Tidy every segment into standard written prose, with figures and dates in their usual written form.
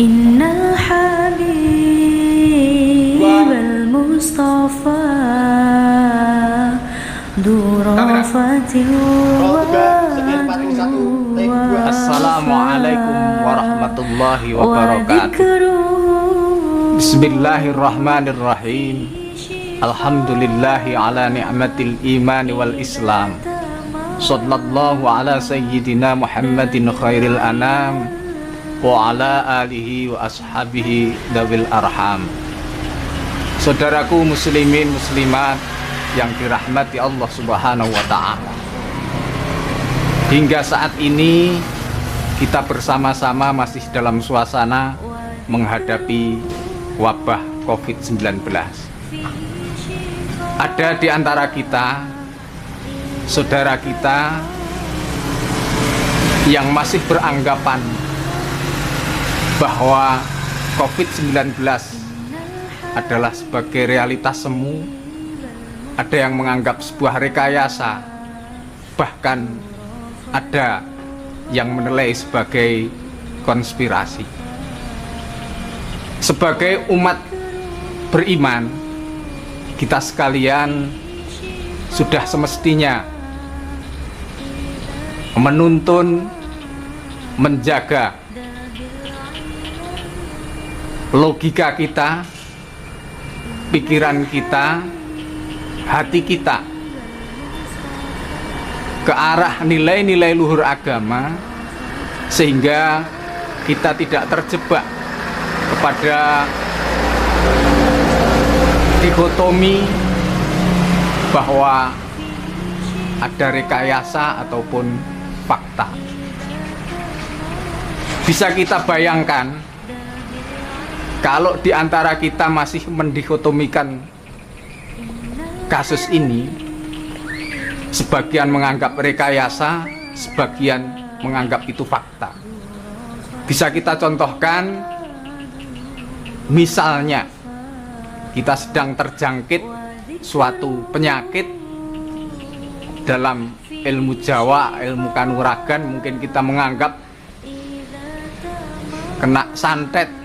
Innal habibal mustafa durafatil Assalamualaikum warahmatullahi wabarakatuh. Bismillahirrahmanirrahim. Alhamdulillahi ala ni'matil imani wal islam. Sallallahu ala sayyidina Muhammadin khairil anam wa ala alihi wa ashabihi dawil arham. Saudaraku muslimin muslimat yang dirahmati Allah subhanahu wa ta'ala, hingga saat ini kita bersama-sama masih dalam suasana menghadapi wabah COVID-19. Ada di antara kita, saudara kita yang masih beranggapan bahwa COVID-19 adalah sebagai realitas semu. Ada yang menganggap sebuah rekayasa, bahkan ada yang menilai sebagai konspirasi. Sebagai umat beriman, kita sekalian sudah semestinya menuntun, menjaga logika kita, pikiran kita, hati kita ke arah nilai-nilai luhur agama, sehingga kita tidak terjebak kepada dikotomi bahwa ada rekayasa ataupun fakta. Bisa kita bayangkan kalau di antara kita masih mendikotomikan kasus ini, sebagian menganggap rekayasa, sebagian menganggap itu fakta. Bisa kita contohkan, misalnya kita sedang terjangkit suatu penyakit. Dalam ilmu Jawa, ilmu kanuragan, mungkin kita menganggap kena santet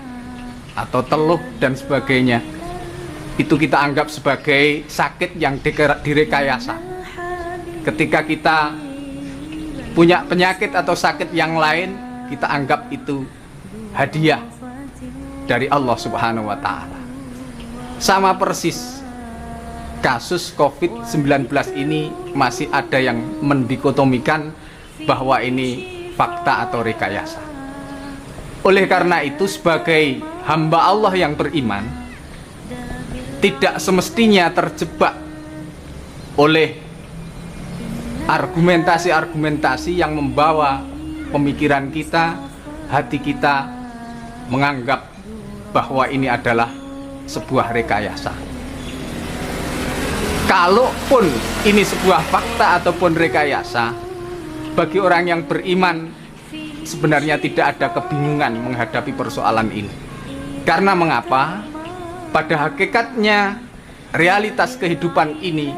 atau teluh dan sebagainya. Itu kita anggap sebagai sakit yang direkayasa. Ketika kita punya penyakit atau sakit yang lain, kita anggap itu hadiah dari Allah Subhanahu wa ta'ala. Sama persis kasus COVID-19 ini masih ada yang mendikotomikan bahwa ini fakta atau rekayasa. Oleh karena itu, sebagai hamba Allah yang beriman, tidak semestinya terjebak oleh argumentasi-argumentasi yang membawa pemikiran kita, hati kita menganggap bahwa ini adalah sebuah rekayasa. Kalaupun ini sebuah fakta ataupun rekayasa, bagi orang yang beriman sebenarnya tidak ada kebingungan menghadapi persoalan ini. Karena mengapa? Pada hakikatnya realitas kehidupan ini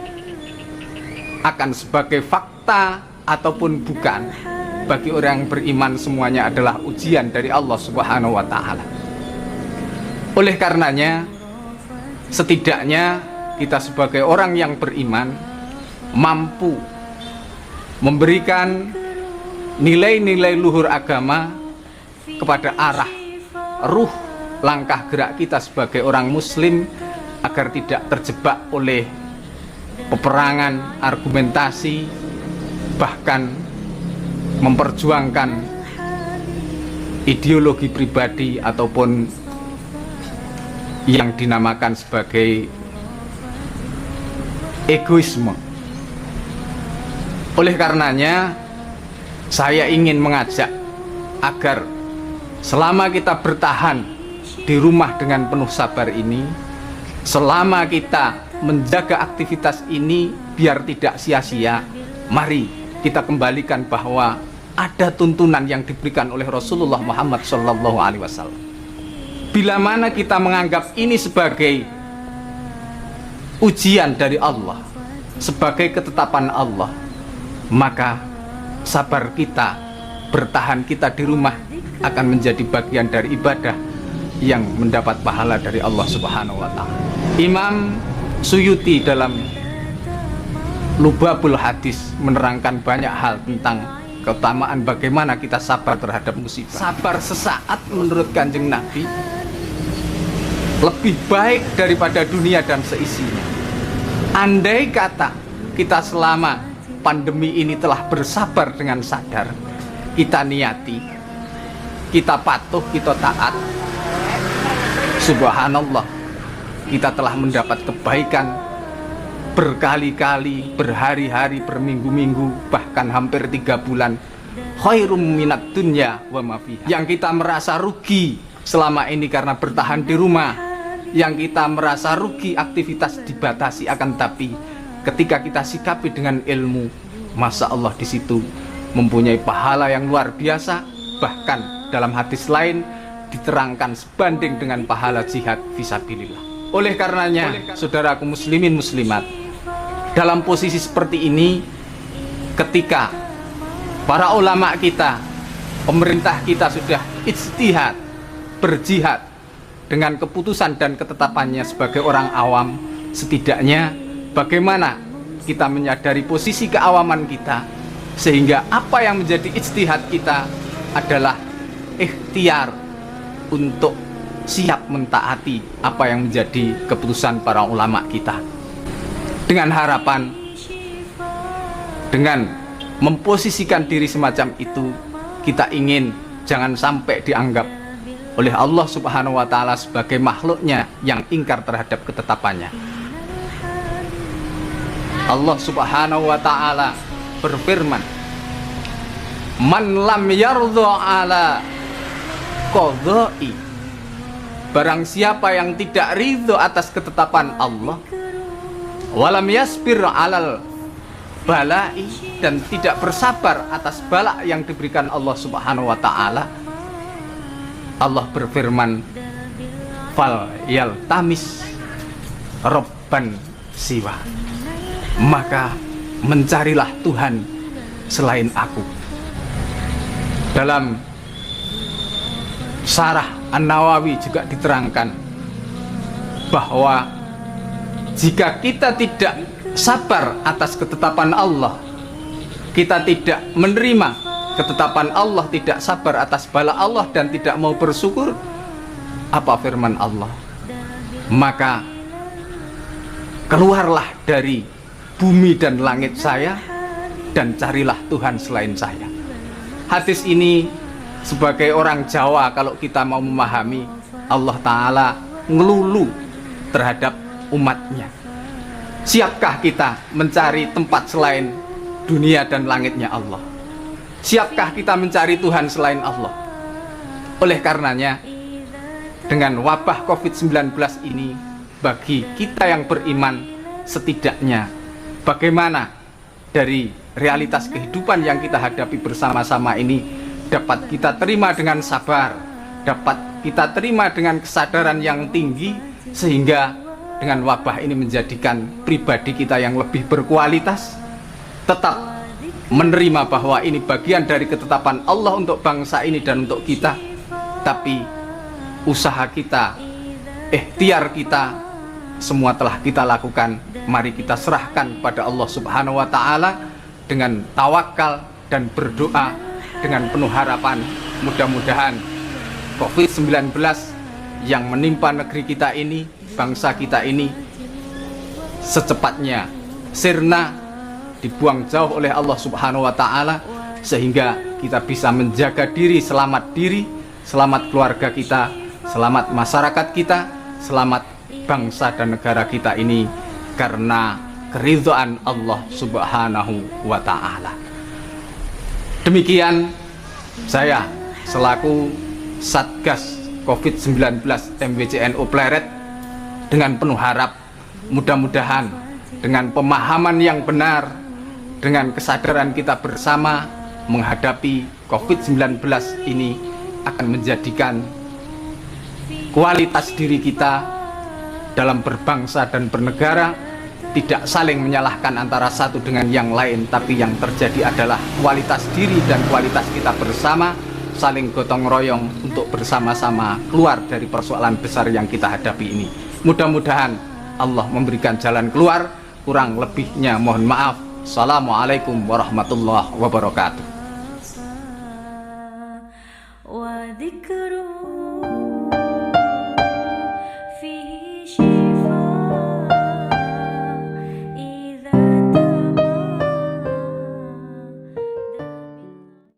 akan sebagai fakta ataupun bukan, bagi orang yang beriman semuanya adalah ujian dari Allah Subhanahu wa ta'ala. Oleh karenanya, setidaknya kita sebagai orang yang beriman mampu memberikan nilai-nilai luhur agama kepada arah ruh langkah gerak kita sebagai orang muslim, agar tidak terjebak oleh peperangan argumentasi, bahkan memperjuangkan ideologi pribadi ataupun yang dinamakan sebagai egoisme. Oleh karenanya, saya ingin mengajak agar selama kita bertahan di rumah dengan penuh sabar ini, selama kita menjaga aktivitas ini biar tidak sia-sia, mari kita kembalikan bahwa ada tuntunan yang diberikan oleh Rasulullah Muhammad SAW. Bila mana kita menganggap ini sebagai ujian dari Allah, sebagai ketetapan Allah, maka sabar kita, bertahan kita di rumah akan menjadi bagian dari ibadah yang mendapat pahala dari Allah Subhanahu wa Ta'ala. Imam Suyuti dalam Lubabul Hadis menerangkan banyak hal tentang keutamaan bagaimana kita sabar terhadap musibah. Sabar sesaat menurut Kanjeng Nabi lebih baik daripada dunia dan seisinya. Andai kata kita selama pandemi ini telah bersabar dengan sadar, kita niati, kita patuh, kita taat, subhanallah, kita telah mendapat kebaikan berkali-kali, berhari-hari, berminggu-minggu, bahkan hampir 3 bulan. Khairum minat dunya wa ma fiha. Yang kita merasa rugi selama ini karena bertahan di rumah, yang kita merasa rugi aktivitas dibatasi, akan tapi ketika kita sikapi dengan ilmu, masya Allah di situ mempunyai pahala yang luar biasa. Bahkan dalam hadis lain diterangkan sebanding dengan pahala jihad fisabilillah. Oleh karenanya, saudaraku muslimin muslimat, dalam posisi seperti ini, ketika para ulama kita, pemerintah kita sudah ijtihad, berjihad dengan keputusan dan ketetapannya sebagai orang awam, setidaknya bagaimana kita menyadari posisi keawaman kita, sehingga apa yang menjadi ijtihad kita adalah ikhtiar untuk siap mentaati apa yang menjadi keputusan para ulama kita, dengan harapan dengan memposisikan diri semacam itu, kita ingin jangan sampai dianggap oleh Allah Subhanahu wa Ta'ala sebagai makhluknya yang ingkar terhadap ketetapannya. Allah Subhanahu wa Ta'ala berfirman, man lam yardha ala qadha'i, barang siapa yang tidak ridho atas ketetapan Allah, walam yasbir alal balai, dan tidak bersabar atas bala yang diberikan Allah Subhanahu wa Ta'ala, Allah berfirman, fal yaltamis robban siwa, maka mencarilah Tuhan selain aku. Dalam Syarah An-Nawawi juga diterangkan bahwa jika kita tidak sabar atas ketetapan Allah, kita tidak menerima ketetapan Allah, tidak sabar atas bala Allah, dan tidak mau bersyukur, apa firman Allah? Maka keluarlah dari bumi dan langit saya dan carilah Tuhan selain saya. Hadis ini sebagai orang Jawa, kalau kita mau memahami, Allah Ta'ala ngelulu terhadap umatnya. Siapkah kita mencari tempat selain dunia dan langitnya Allah? Siapkah kita mencari Tuhan selain Allah? Oleh karenanya, dengan wabah COVID-19 ini, bagi kita yang beriman, setidaknya bagaimana dari realitas kehidupan yang kita hadapi bersama-sama ini dapat kita terima dengan sabar, dapat kita terima dengan kesadaran yang tinggi, sehingga dengan wabah ini menjadikan pribadi kita yang lebih berkualitas, tetap menerima bahwa ini bagian dari ketetapan Allah untuk bangsa ini dan untuk kita. Tapi usaha kita, ikhtiar kita, semua telah kita lakukan. Mari kita serahkan pada Allah Subhanahu wa Ta'ala dengan tawakal dan berdoa dengan penuh harapan. Mudah-mudahan COVID-19 yang menimpa negeri kita ini, bangsa kita ini, secepatnya sirna, dibuang jauh oleh Allah Subhanahu wa Ta'ala, sehingga kita bisa menjaga diri, selamat keluarga kita, selamat masyarakat kita, selamat bangsa dan negara kita ini, karena keridhaan Allah Subhanahu wa Ta'ala. Demikian saya selaku Satgas COVID-19 MWCNU Pleret dengan penuh harap, mudah-mudahan dengan pemahaman yang benar, dengan kesadaran kita bersama menghadapi COVID-19 ini, akan menjadikan kualitas diri kita dalam berbangsa dan bernegara tidak saling menyalahkan antara satu dengan yang lain, tapi yang terjadi adalah kualitas diri dan kualitas kita bersama saling gotong royong untuk bersama-sama keluar dari persoalan besar yang kita hadapi ini. Mudah-mudahan Allah memberikan jalan keluar. Kurang lebihnya mohon maaf. Assalamualaikum warahmatullahi wabarakatuh. وذكر